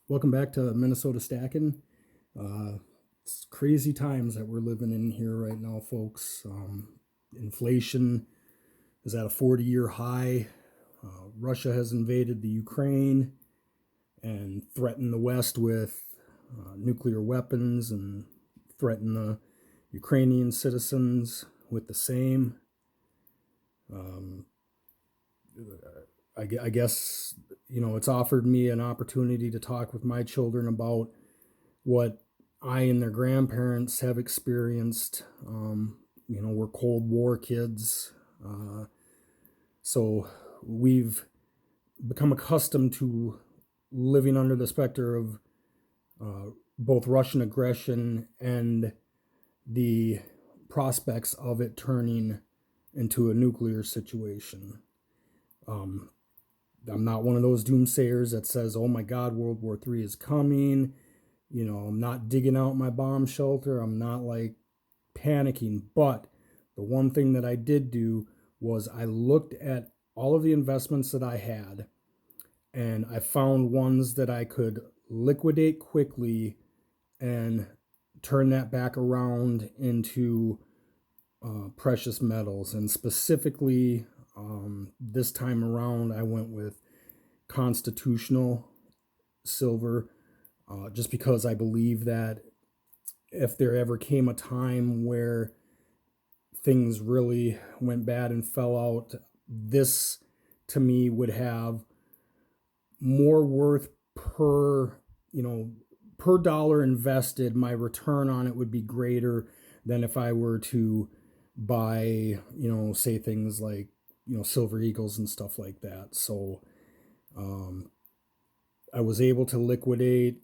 Welcome back to Minnesota Stacking. It's crazy times that we're living in here right now, folks. Inflation is at a 40-year high. Russia has invaded the Ukraine and threatened the West with nuclear weapons and threatened the Ukrainian citizens with the same. Um, I guess, it's offered me an opportunity to talk with my children about what I and their grandparents have experienced. We're Cold War kids. So we've become accustomed to living under the specter of both Russian aggression and the prospects of it turning into a nuclear situation. Um, I'm not one of those doomsayers that says, oh my God, World War III is coming. I'm not digging out my bomb shelter. I'm not like panicking. But the one thing that I did do was I looked at all of the investments that I had and I found ones that I could liquidate quickly and turn that back around into precious metals. And specifically, this time around, I went with constitutional silver, just because I believe that if there ever came a time where things really went bad and fell out, this to me would have more worth per, per dollar invested. My return on it would be greater than if I were to buy, say things like, Silver Eagles and stuff like that. So um, I was able to liquidate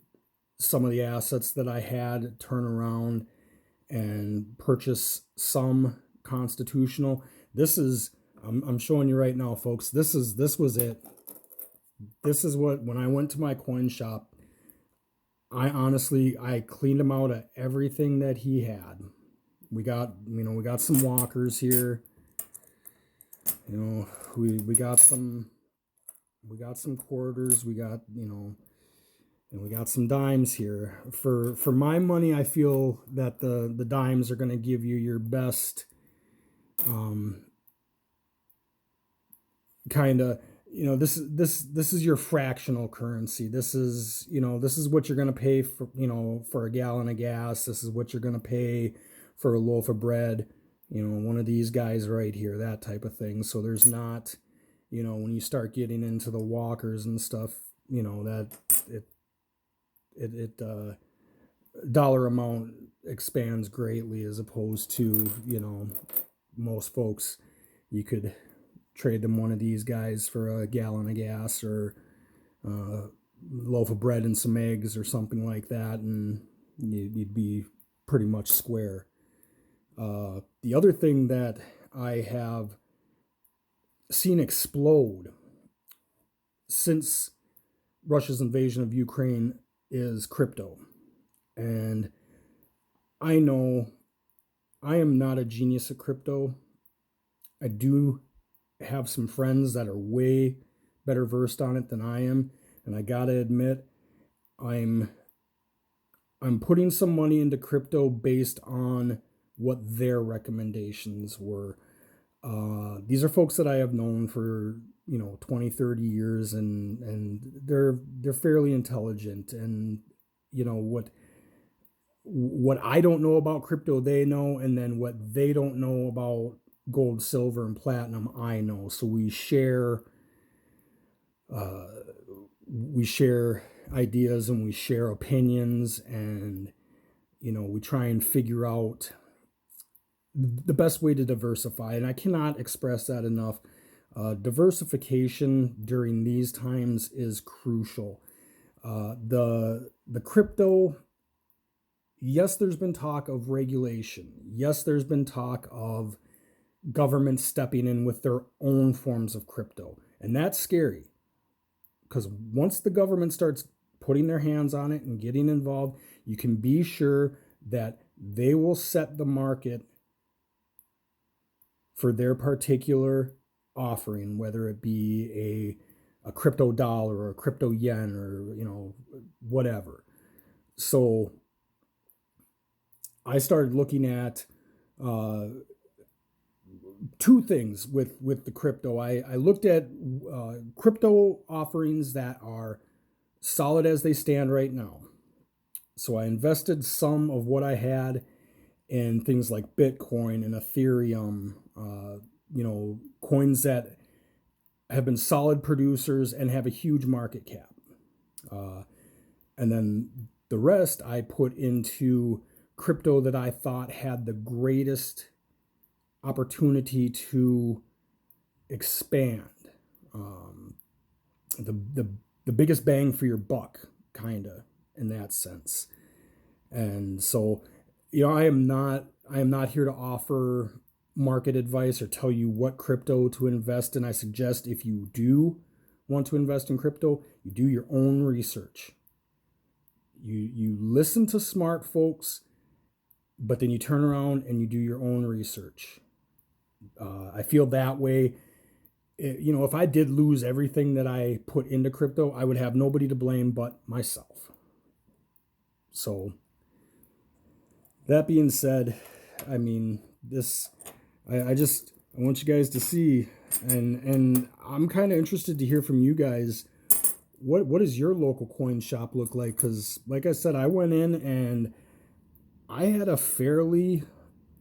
some of the assets that I had, turn around and purchase some constitutional. This is I'm showing you right now, folks. This was it. This is what, when I went to my coin shop, I cleaned him out of everything that he had. We got some walkers here. You know, we got some quarters. And we got some dimes here. For my money, I feel that the dimes are going to give you your best um, kind of, this is your fractional currency. This is what you're going to pay for, for a gallon of gas. This is what you're going to pay for a loaf of bread. One of these guys right here, that type of thing. So there's not, when you start getting into the walkers and stuff, that it dollar amount expands greatly, as opposed to, most folks, you could trade them one of these guys for a gallon of gas or a loaf of bread and some eggs or something like that, and you'd be pretty much square. The other thing that I have seen explode since Russia's invasion of Ukraine is crypto. And I know I am not a genius at crypto. I do have some friends that are way better versed on it than I am, and I gotta admit, I'm I'm putting some money into crypto based on what their recommendations were. These are folks that I have known for 20, 30 years, and they're fairly intelligent, and what I don't know about crypto, they know, and then what they don't know about gold, silver, and platinum, I know. So uh, we share ideas and we share opinions, and we try and figure out the best way to diversify. And I cannot express that enough. Diversification during these times is crucial. The crypto, yes, there's been talk of regulation. Yes, there's been talk of government stepping in with their own forms of crypto. And that's scary, because once the government starts putting their hands on it and getting involved, you can be sure that they will set the market for their particular offering, whether it be a crypto dollar or a crypto yen, or whatever. So I started looking at two things with the crypto. I looked at crypto offerings that are solid as they stand right now. So I invested some of what I had in things like Bitcoin and Ethereum, coins that have been solid producers and have a huge market cap. And then the rest I put into crypto that I thought had the greatest opportunity to expand, the biggest bang for your buck, kind of, in that sense. And so, I am not here to offer market advice or tell you what crypto to invest in. I suggest if you do want to invest in crypto, you do your own research. You listen to smart folks, but then you turn around and you do your own research. I feel that way. If I did lose everything that I put into crypto, I would have nobody to blame but myself. So that being said, I want you guys to see, and I'm kind of interested to hear from you guys. What does your local coin shop look like? Because, like I said, I went in and I had a fairly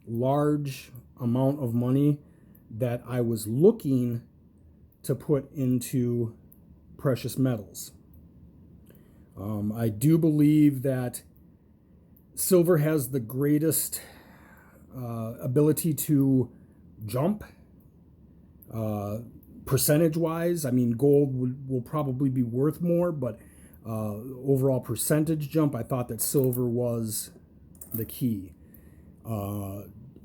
large amount of money that I was looking to put into precious metals. I do believe that silver has the greatest ability to jump percentage-wise. Gold will probably be worth more, but overall percentage jump, I thought that silver was the key.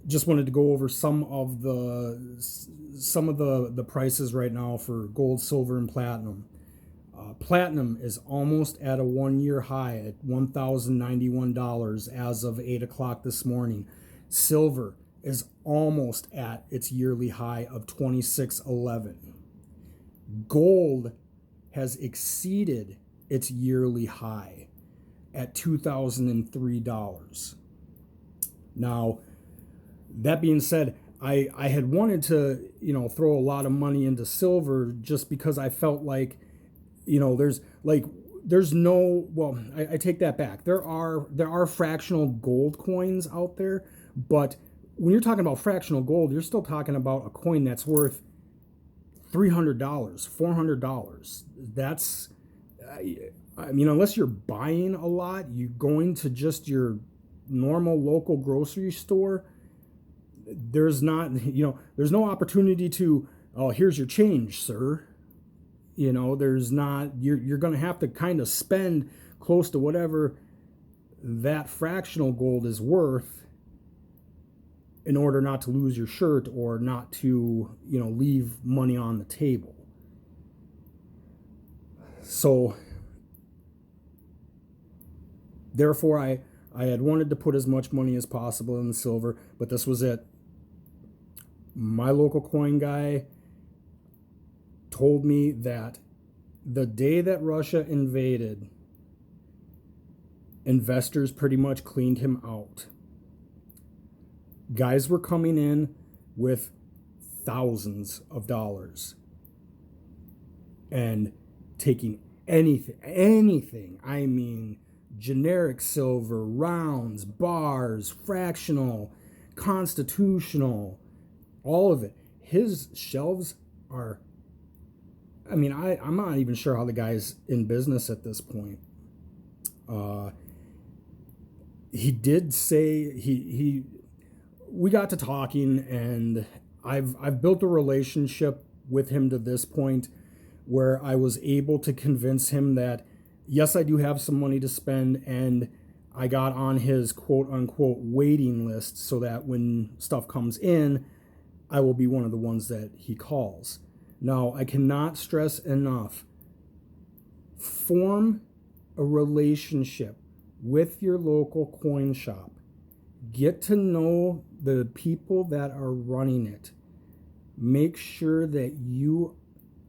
Just wanted to go over some of the prices right now for gold, silver, and platinum. Platinum is almost at a 1-year high at $1,091 as of 8 o'clock this morning. Silver is almost at its yearly high of $26.11. Gold has exceeded its yearly high at $2,003. Now, that being said, I had wanted to, throw a lot of money into silver just because I felt like, I take that back. There are fractional gold coins out there, but when you're talking about fractional gold, you're still talking about a coin that's worth $300, $400. That's, unless you're buying a lot, you going to just your normal local grocery store, there's no opportunity to, oh, here's your change, sir. There's not, you're going to have to kind of spend close to whatever that fractional gold is worth in order not to lose your shirt or not to, leave money on the table. So therefore I had wanted to put as much money as possible in the silver, but this was it. My local coin guy told me that the day that Russia invaded, investors pretty much cleaned him out. Guys were coming in with thousands of dollars and taking anything, generic silver, rounds, bars, fractional, constitutional, all of it. His shelves are, I'm not even sure how the guy's in business at this point. He did say we got to talking, and I've built a relationship with him to this point where I was able to convince him that yes, I do have some money to spend, and I got on his quote unquote waiting list so that when stuff comes in, I will be one of the ones that he calls. Now, I cannot stress enough, form a relationship with your local coin shop. Get to know the people that are running it. Make sure that you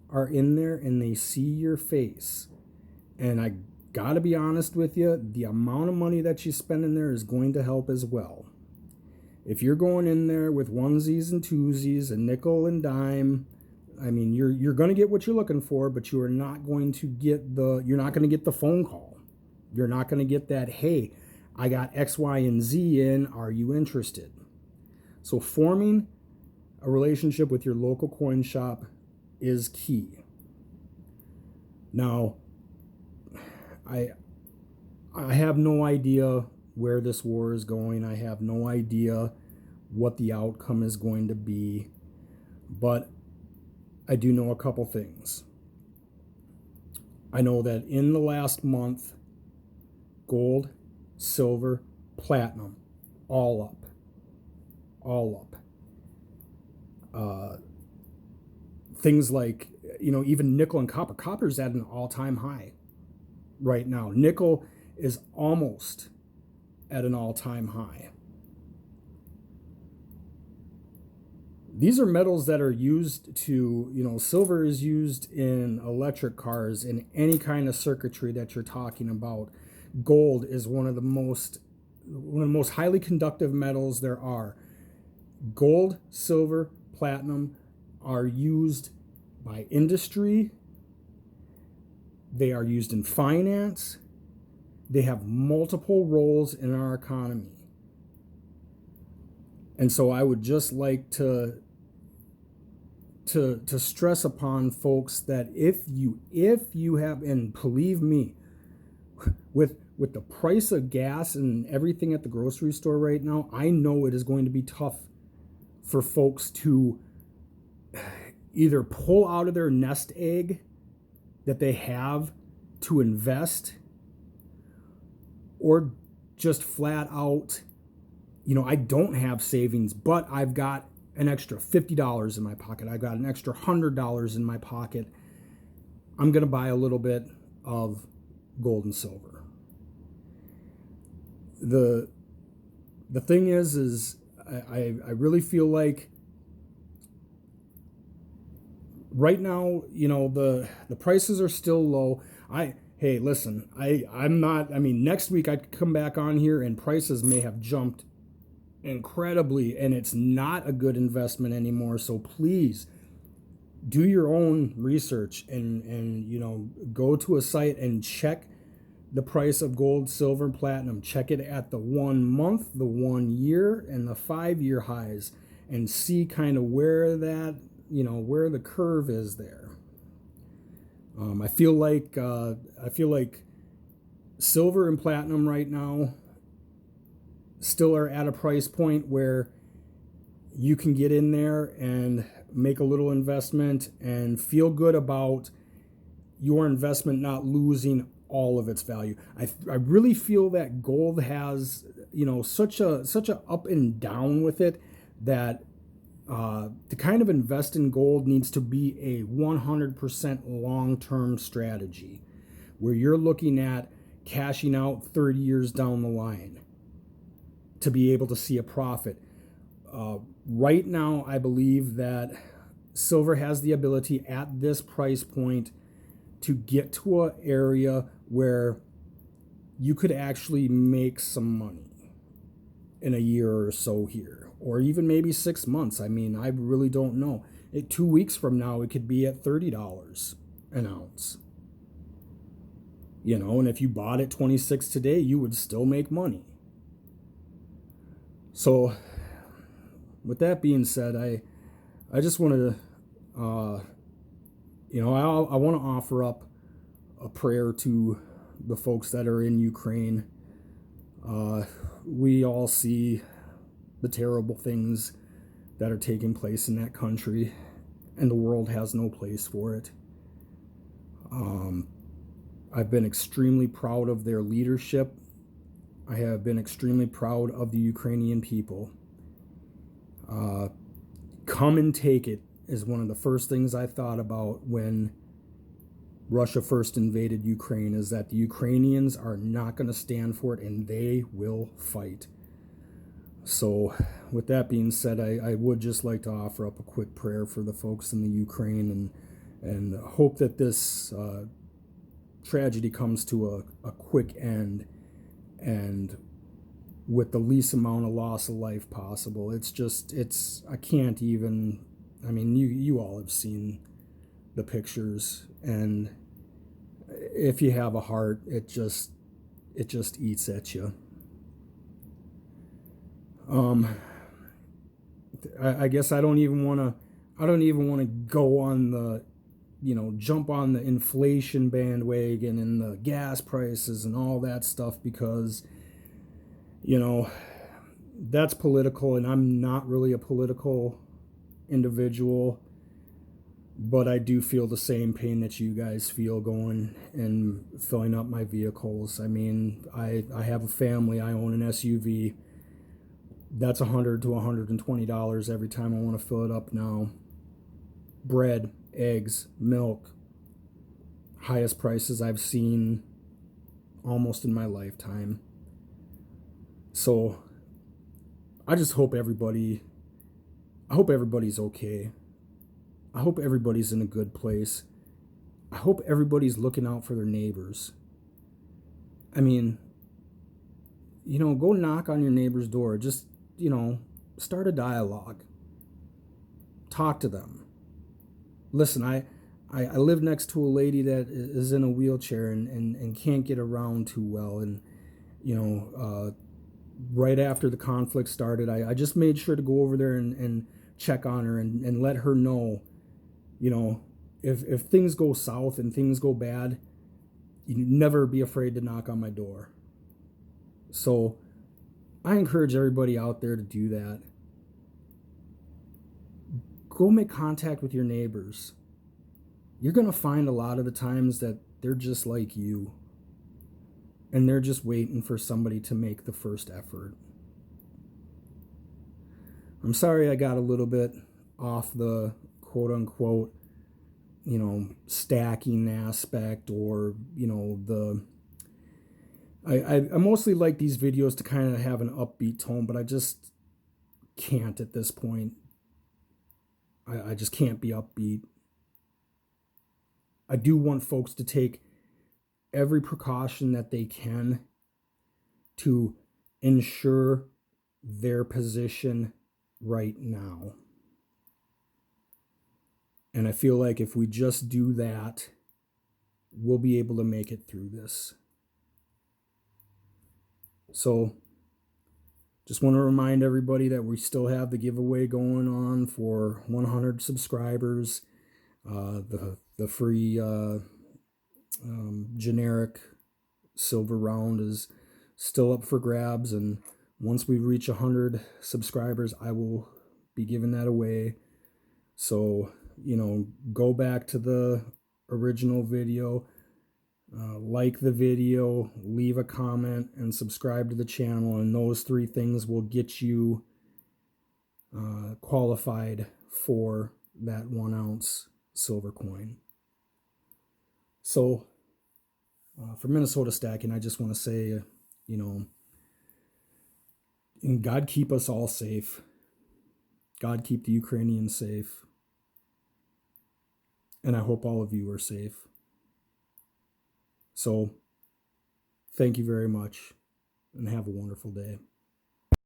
are in there and they see your face. And gotta be honest with you, the amount of money that you spend in there is going to help as well. If you're going in there with onesies and twosies, a nickel and dime, I mean, you're going to get what you're looking for, but you are not going to get the phone call. You're not going to get that, hey, I got X, Y, and Z in. Are you interested? So forming a relationship with your local coin shop is key. Now, I have no idea where this war is going. I have no idea what the outcome is going to be, but I do know a couple things. I know that in the last month, gold, silver, platinum, all up. Things like, even nickel and copper. Copper's at an all-time high right now. Nickel is almost at an all-time high. These are metals that are used to, silver is used in electric cars, in any kind of circuitry that you're talking about. Gold is one of the most highly conductive metals there are. Gold, silver, platinum are used by industry. They are used in finance. They have multiple roles in our economy. And so I would just like to stress upon folks that if you have, and believe me, with the price of gas and everything at the grocery store right now, I know it is going to be tough for folks to either pull out of their nest egg that they have to invest, or just flat out, I don't have savings, but I've got an extra $50 in my pocket. I've got an extra $100 in my pocket. I'm going to buy a little bit of gold and silver. The thing is I really feel like right now, the prices are still low. Hey, listen, next week I could come back on here and prices may have jumped incredibly, and it's not a good investment anymore. So please do your own research and go to a site and check the price of gold, silver, and platinum. Check it at the 1 month, the 1 year, and the 5-year highs, and see kind of where the curve is there. I feel like silver and platinum right now still are at a price point where you can get in there and make a little investment and feel good about your investment not losing all of its value. I really feel that gold has such a up and down with it that to kind of invest in gold needs to be a 100% long-term strategy where you're looking at cashing out 30 years down the line to be able to see a profit. Right now, I believe that silver has the ability at this price point to get to an area where you could actually make some money in a year or so here, or even maybe 6 months. I really don't know. 2 weeks from now, it could be at $30 an ounce. And if you bought at 26 today, you would still make money. So with that being said, I just wanted to, I want to offer up a prayer to the folks that are in Ukraine. We all see the terrible things that are taking place in that country, and the world has no place for it. I've been extremely proud of their leadership. I have been extremely proud of the Ukrainian people. Come and take it is one of the first things I thought about when Russia first invaded Ukraine, is that the Ukrainians are not going to stand for it, and they will fight. So with that being said, I would just like to offer up a quick prayer for the folks in the Ukraine and hope that this tragedy comes to a quick end and with the least amount of loss of life possible. I can't even, I mean, you all have seen the pictures, and if you have a heart, it just eats at you. I guess I don't even want to go on the, jump on the inflation bandwagon and the gas prices and all that stuff, because, that's political, and I'm not really a political individual, but I do feel the same pain that you guys feel going and filling up my vehicles. I mean, I have a family. I own an SUV. That's $100 to $120 every time I want to fill it up now. Bread, eggs, milk, highest prices I've seen almost in my lifetime. So I just hope everybody's okay. I hope everybody's in a good place. I hope everybody's looking out for their neighbors. I mean, go knock on your neighbor's door. Just, start a dialogue. Talk to them. Listen, I live next to a lady that is in a wheelchair and can't get around too well. And, right after the conflict started, I just made sure to go over there and check on her and let her know, if things go south and things go bad, you never be afraid to knock on my door. So I encourage everybody out there to do that. Go make contact with your neighbors. You're going to find a lot of the times that they're just like you, and they're just waiting for somebody to make the first effort. I'm sorry I got a little bit off the quote unquote, stacking aspect, or, I mostly like these videos to kind of have an upbeat tone, but I just can't at this point. I just can't be upbeat. I do want folks to take every precaution that they can to ensure their position right now. And I feel like if we just do that, we'll be able to make it through this. So just want to remind everybody that we still have the giveaway going on for 100 subscribers. The free generic silver round is still up for grabs, and once we reach 100 subscribers, I will be giving that away. So, go back to the original video, like the video, leave a comment, and subscribe to the channel, and those 3 things will get you qualified for that 1 ounce silver coin. So for Minnesota Stacking, I just want to say, God keep us all safe. God keep the Ukrainians safe. And I hope all of you are safe. So thank you very much, and have a wonderful day.